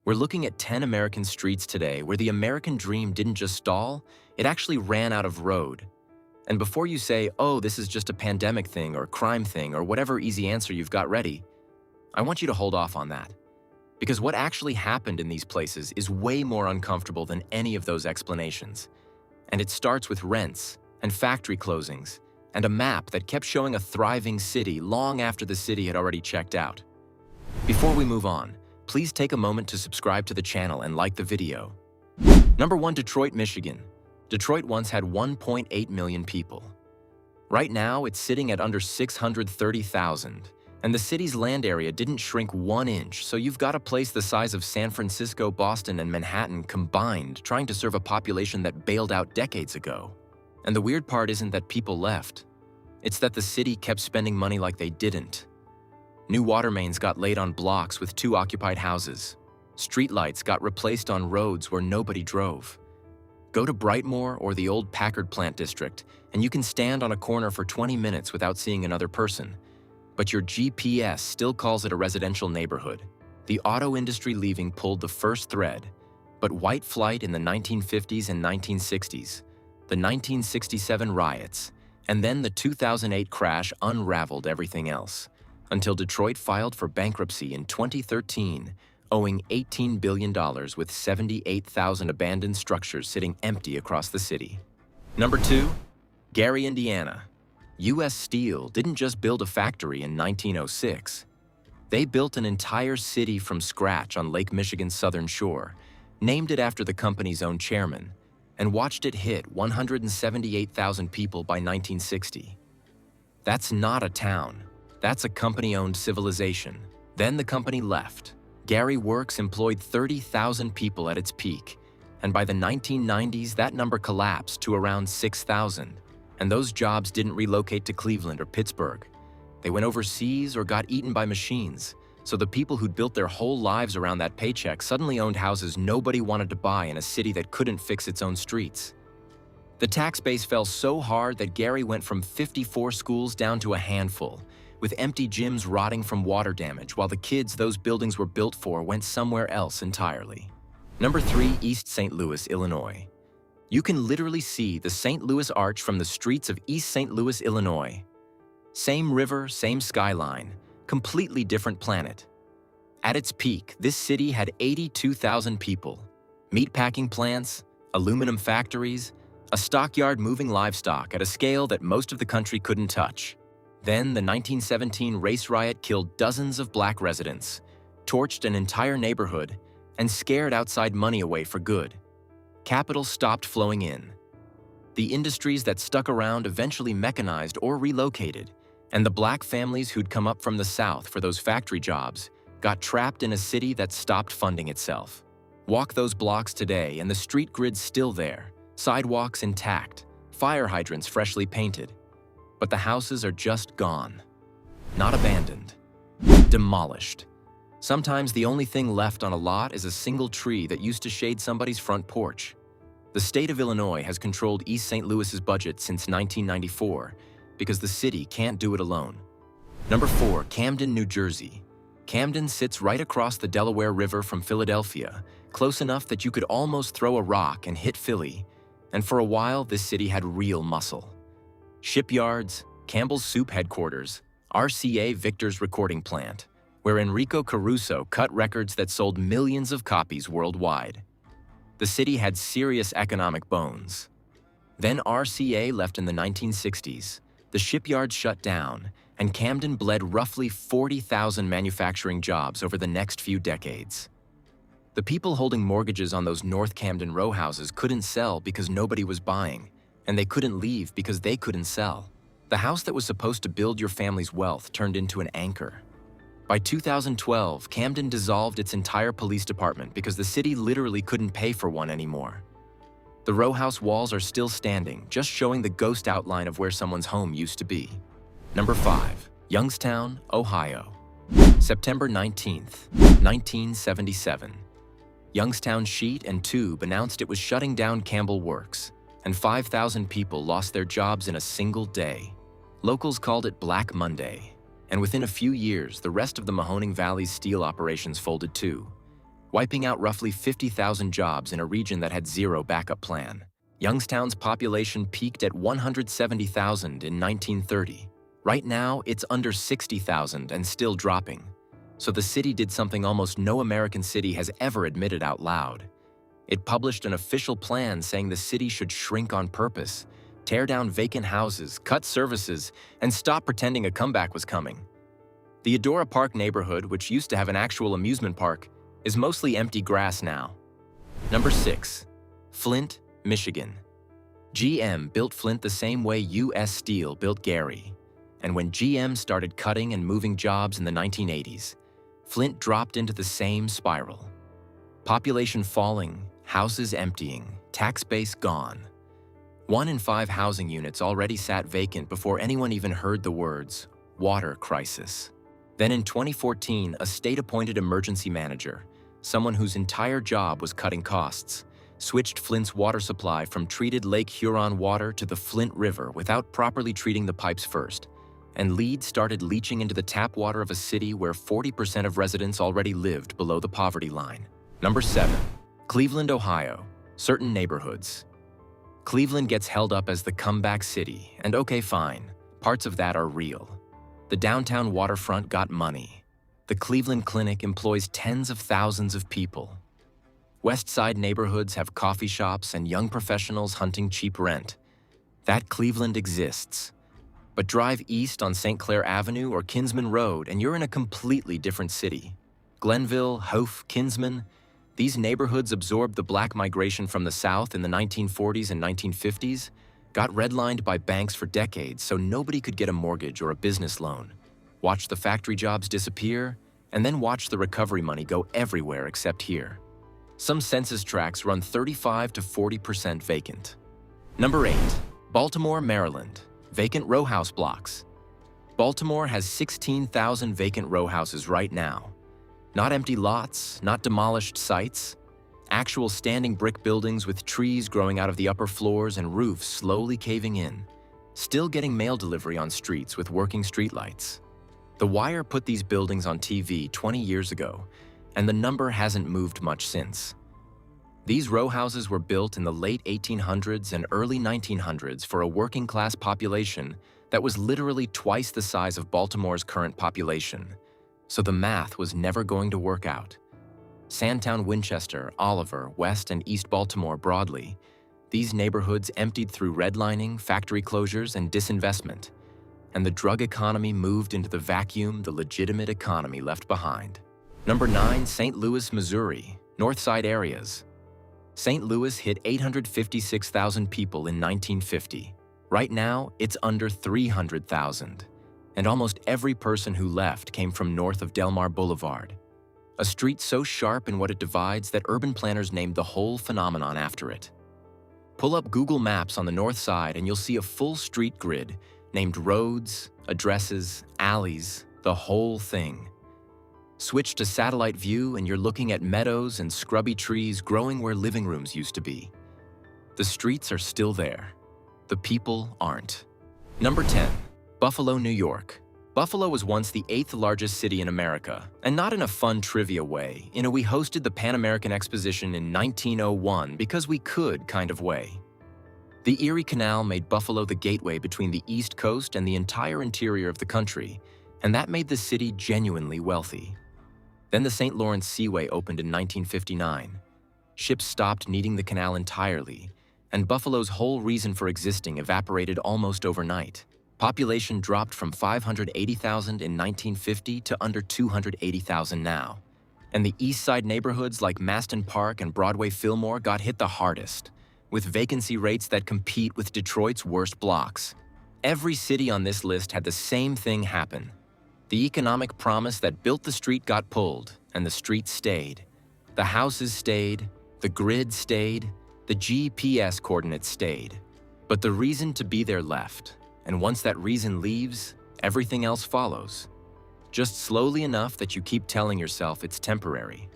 We're looking at 10 American streets today where the American dream didn't just stall, it actually ran out of road. And before you say, oh, this is just a pandemic thing or crime thing or whatever easy answer you've got ready, I want you to hold off on that. Because what actually happened in these places is way more uncomfortable than any of those explanations. And it starts with rents and factory closings and a map that kept showing a thriving city long after the city had already checked out. Before we move on, please take a moment to subscribe to the channel and like the video. Number 1, Detroit, Michigan. Detroit once had 1.8 million people. Right now, it's sitting at under 630,000, and the city's land area didn't shrink 1 inch, so you've got a place the size of San Francisco, Boston, and Manhattan combined trying to serve a population that bailed out decades ago. And the weird part isn't that people left. It's that the city kept spending money like they didn't. New water mains got laid on blocks with 2 occupied houses. Streetlights got replaced on roads where nobody drove. Go to Brightmoor or the old Packard plant district, and you can stand on a corner for 20 minutes without seeing another person. But your GPS still calls it a residential neighborhood. The auto industry leaving pulled the first thread, but white flight in the 1950s and 1960s, the 1967 riots, and then the 2008 crash unraveled everything else, until Detroit filed for bankruptcy in 2013, owing $18 billion with 78,000 abandoned structures sitting empty across the city. Number 2, Gary, Indiana. U.S. Steel didn't just build a factory in 1906. They built an entire city from scratch on Lake Michigan's southern shore, named it after the company's own chairman, and watched it hit 178,000 people by 1960. That's not a town. That's a company-owned civilization. Then the company left. Gary Works employed 30,000 people at its peak, and by the 1990s, that number collapsed to around 6,000. And those jobs didn't relocate to Cleveland or Pittsburgh. They went overseas or got eaten by machines, so the people who'd built their whole lives around that paycheck suddenly owned houses nobody wanted to buy in a city that couldn't fix its own streets. The tax base fell so hard that Gary went from 54 schools down to a handful, with empty gyms rotting from water damage while the kids those buildings were built for went somewhere else entirely. Number 3, East St. Louis, Illinois. You can literally see the St. Louis Arch from the streets of East St. Louis, Illinois. Same river, same skyline, completely different planet. At its peak, this city had 82,000 people, meatpacking plants, aluminum factories, a stockyard moving livestock at a scale that most of the country couldn't touch. Then the 1917 race riot killed dozens of black residents, torched an entire neighborhood, and scared outside money away for good. Capital stopped flowing in. The industries that stuck around eventually mechanized or relocated, and the black families who'd come up from the South for those factory jobs got trapped in a city that stopped funding itself. Walk those blocks today and the street grid's still there, sidewalks intact, fire hydrants freshly painted. But the houses are just gone. Not abandoned. Demolished. Sometimes the only thing left on a lot is a single tree that used to shade somebody's front porch. The state of Illinois has controlled East St. Louis's budget since 1994 because the city can't do it alone. Number 4, Camden, New Jersey. Camden sits right across the Delaware River from Philadelphia, close enough that you could almost throw a rock and hit Philly, and for a while this city had real muscle. Shipyards, Campbell's Soup headquarters, RCA Victor's recording plant, where Enrico Caruso cut records that sold millions of copies worldwide. The city had serious economic bones. Then RCA left in the 1960s, the shipyards shut down, and Camden bled roughly 40,000 manufacturing jobs over the next few decades. The people holding mortgages on those North Camden row houses couldn't sell because nobody was buying, and they couldn't leave because they couldn't sell. The house that was supposed to build your family's wealth turned into an anchor. By 2012, Camden dissolved its entire police department because the city literally couldn't pay for one anymore. The row house walls are still standing, just showing the ghost outline of where someone's home used to be. Number 5, Youngstown, Ohio. September 19th, 1977. Youngstown Sheet and Tube announced it was shutting down Campbell Works, and 5,000 people lost their jobs in a single day. Locals called it Black Monday, and within a few years, the rest of the Mahoning Valley's steel operations folded too. wiping out roughly 50,000 jobs in a region that had zero backup plan. Youngstown's population peaked at 170,000 in 1930. Right now, it's under 60,000 and still dropping. So the city did something almost no American city has ever admitted out loud. It published an official plan saying the city should shrink on purpose, tear down vacant houses, cut services, and stop pretending a comeback was coming. The Eudora Park neighborhood, which used to have an actual amusement park, is mostly empty grass now. Number 6. Flint, Michigan. GM built Flint the same way U.S. Steel built Gary. And when GM started cutting and moving jobs in the 1980s, Flint dropped into the same spiral. Population falling, houses emptying, tax base gone. 1 in 5 housing units already sat vacant before anyone even heard the words, water crisis. Then in 2014, a state-appointed emergency manager, someone whose entire job was cutting costs, switched Flint's water supply from treated Lake Huron water to the Flint River without properly treating the pipes first, and leads started leaching into the tap water of a city where 40% of residents already lived below the poverty line. Number 7. Cleveland, Ohio. Certain neighborhoods. Cleveland gets held up as the comeback city, and okay, fine, parts of that are real. The downtown waterfront got money. The Cleveland Clinic employs tens of thousands of people. West Side neighborhoods have coffee shops and young professionals hunting cheap rent. That Cleveland exists. But drive east on St. Clair Avenue or Kinsman Road and you're in a completely different city. Glenville, Hof, Kinsman, these neighborhoods absorbed the black migration from the South in the 1940s and 1950s, got redlined by banks for decades so nobody could get a mortgage or a business loan, watched the factory jobs disappear, and then watched the recovery money go everywhere except here. Some census tracts run 35 to 40% vacant. Number 8. Baltimore, Maryland. Vacant row house blocks. Baltimore has 16,000 vacant row houses right now. Not empty lots, not demolished sites. Actual standing brick buildings with trees growing out of the upper floors and roofs slowly caving in. Still getting mail delivery on streets with working streetlights. The Wire put these buildings on TV 20 years ago, and the number hasn't moved much since. These row houses were built in the late 1800s and early 1900s for a working-class population that was literally twice the size of Baltimore's current population, so the math was never going to work out. Sandtown, Winchester, Oliver, West and East Baltimore broadly, these neighborhoods emptied through redlining, factory closures, and disinvestment, and the drug economy moved into the vacuum the legitimate economy left behind. Number 9, St. Louis, Missouri, North Side areas. St. Louis hit 856,000 people in 1950. Right now, it's under 300,000. And almost every person who left came from north of Delmar Boulevard, a street so sharp in what it divides that urban planners named the whole phenomenon after it. Pull up Google Maps on the north side and you'll see a full street grid named roads, addresses, alleys, the whole thing. Switch to satellite view and you're looking at meadows and scrubby trees growing where living rooms used to be. The streets are still there. The people aren't. Number 10. Buffalo, New York. Buffalo was once the 8th largest city in America, and not in a fun trivia way, in a we hosted the Pan American Exposition in 1901 because we could kind of way. The Erie Canal made Buffalo the gateway between the East Coast and the entire interior of the country, and that made the city genuinely wealthy. Then the St. Lawrence Seaway opened in 1959. Ships stopped needing the canal entirely, and Buffalo's whole reason for existing evaporated almost overnight. Population dropped from 580,000 in 1950 to under 280,000 now. And the East Side neighborhoods like Maston Park and Broadway Fillmore got hit the hardest, with vacancy rates that compete with Detroit's worst blocks. Every city on this list had the same thing happen. The economic promise that built the street got pulled, and the street stayed. The houses stayed, the grid stayed, the GPS coordinates stayed. But the reason to be there left, and once that reason leaves, everything else follows. Just slowly enough that you keep telling yourself it's temporary.